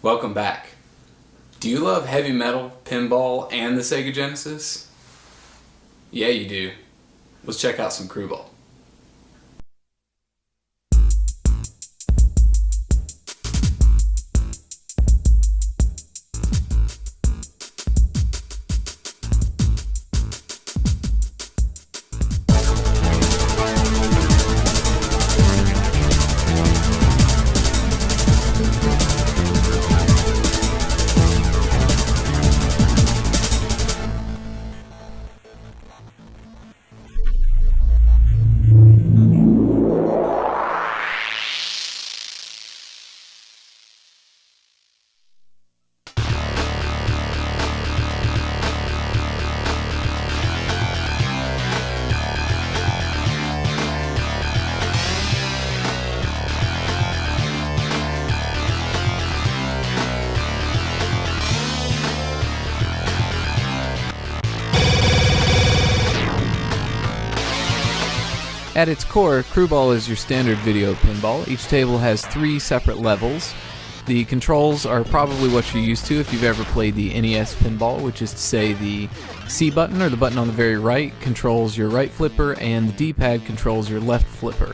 Welcome back. Do you love heavy metal, pinball, and the Sega Genesis? Yeah, you do. Let's check out some Crue Ball. At its core, Crue Ball is your standard video pinball. Each table has 3 separate levels. The controls are probably what you're used to if you've ever played the NES pinball, which is to say the C button, or the button on the very right, controls your right flipper, and the D-pad controls your left flipper.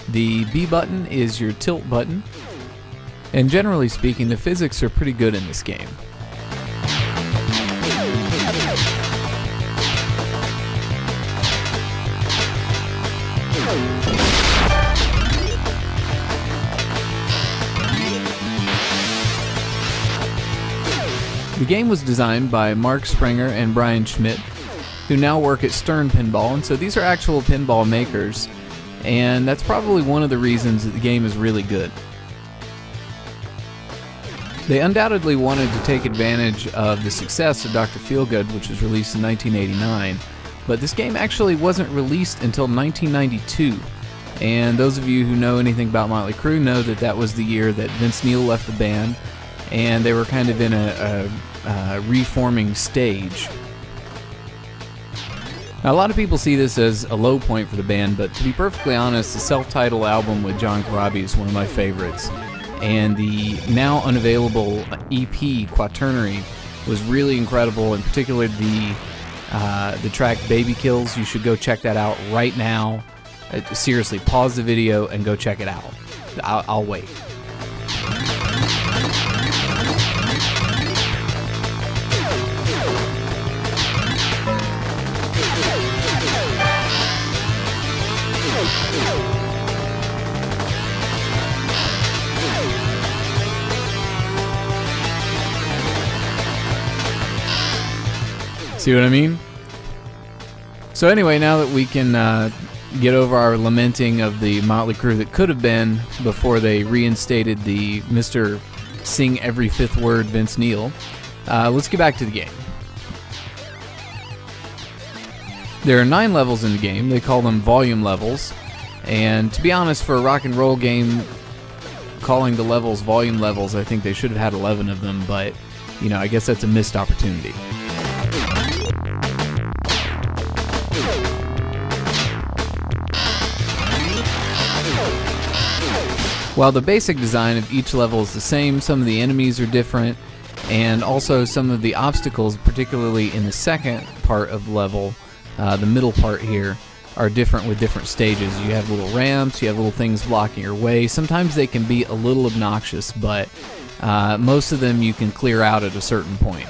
The B button is your tilt button, and generally speaking, the physics are pretty good in this game. The game was designed by Mark Springer and Brian Schmidt, who now work at Stern Pinball, and so these are actual pinball makers, and that's probably one of the reasons that the game is really good. They undoubtedly wanted to take advantage of the success of Dr. Feelgood, which was released in 1989, but this game actually wasn't released until 1992. And those of you who know anything about Motley Crue know that that was the year that Vince Neil left the band, and they were kind of in a reforming stage. Now, a lot of people see this as a low point for the band, but to be perfectly honest, the self-titled album with John Corabi is one of my favorites, and the now unavailable EP Quaternary was really incredible. In particular, the track Baby Kills. You should go check that out right now. Seriously, pause the video and go check it out. I'll wait. See what I mean? So anyway, now that we can get over our lamenting of the Motley Crue that could have been before they reinstated the Mr. Sing Every Fifth Word Vince Neil, let's get back to the game. There are 9 levels in the game. They call them volume levels, and to be honest, for a rock and roll game, calling the levels volume levels, I think they should have had 11 of them, but you know, I guess that's a missed opportunity. While the basic design of each level is the same, some of the enemies are different, and also some of the obstacles, particularly in the second part of the level, the middle part here, are different with different stages. You have little ramps, you have little things blocking your way. Sometimes they can be a little obnoxious, but most of them you can clear out at a certain point.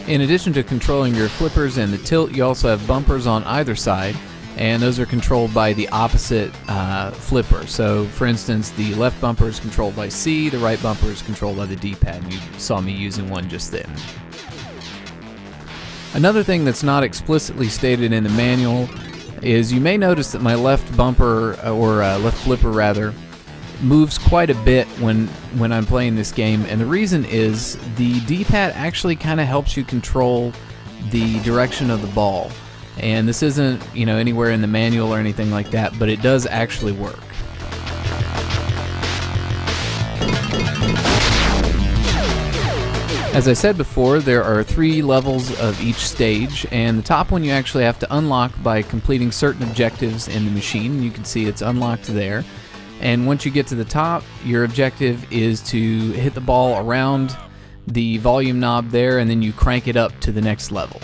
In addition to controlling your flippers and the tilt, you also have bumpers on either side, and those are controlled by the opposite flipper. So, for instance, the left bumper is controlled by C, the right bumper is controlled by the D-pad, and you saw me using one just then. Another thing that's not explicitly stated in the manual is you may notice that my left bumper, or left flipper rather, moves quite a bit when I'm playing this game, and the reason is the D-pad actually kind of helps you control the direction of the ball. And this isn't, anywhere in the manual or anything like that, but it does actually work. As I said before, there are 3 levels of each stage, and the top one you actually have to unlock by completing certain objectives in the machine. You can see it's unlocked there. And once you get to the top, your objective is to hit the ball around the volume knob there, and then you crank it up to the next level.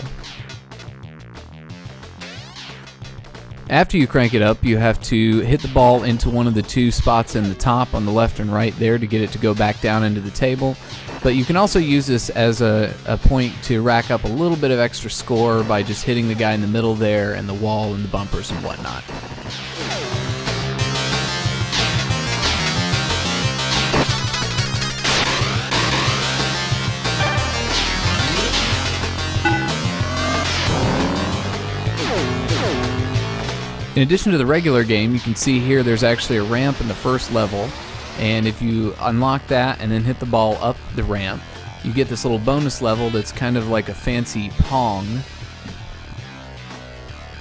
After you crank it up, you have to hit the ball into one of the 2 spots in the top on the left and right there to get it to go back down into the table. But you can also use this as a point to rack up a little bit of extra score by just hitting the guy in the middle there and the wall and the bumpers and whatnot. In addition to the regular game, you can see here there's actually a ramp in the first level, and if you unlock that and then hit the ball up the ramp, you get this little bonus level that's kind of like a fancy Pong.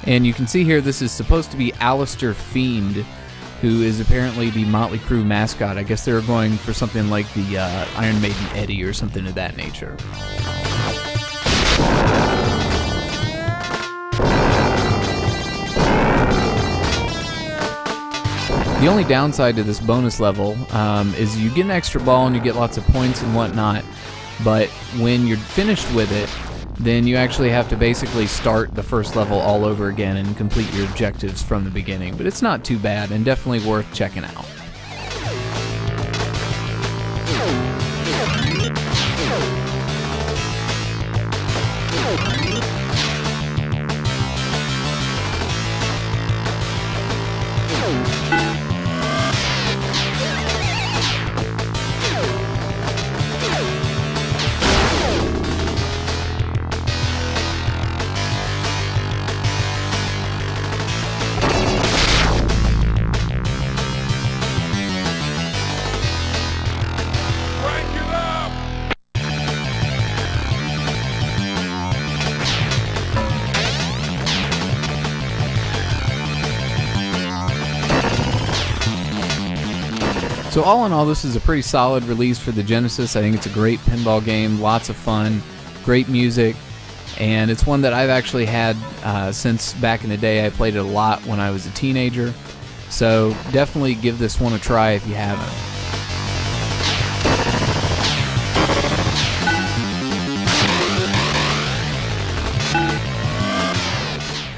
And you can see here this is supposed to be Alistair Fiend, who is apparently the Motley Crue mascot. I guess they were going for something like the Iron Maiden Eddie or something of that nature. The only downside to this bonus level is you get an extra ball and you get lots of points and whatnot, but when you're finished with it, then you actually have to basically start the first level all over again and complete your objectives from the beginning. But it's not too bad and definitely worth checking out. So all in all, this is a pretty solid release for the Genesis. I think it's a great pinball game, lots of fun, great music, and it's one that I've actually had since back in the day. I played it a lot when I was a teenager, so definitely give this one a try if you haven't.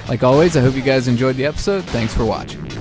Like always, I hope you guys enjoyed the episode. Thanks for watching.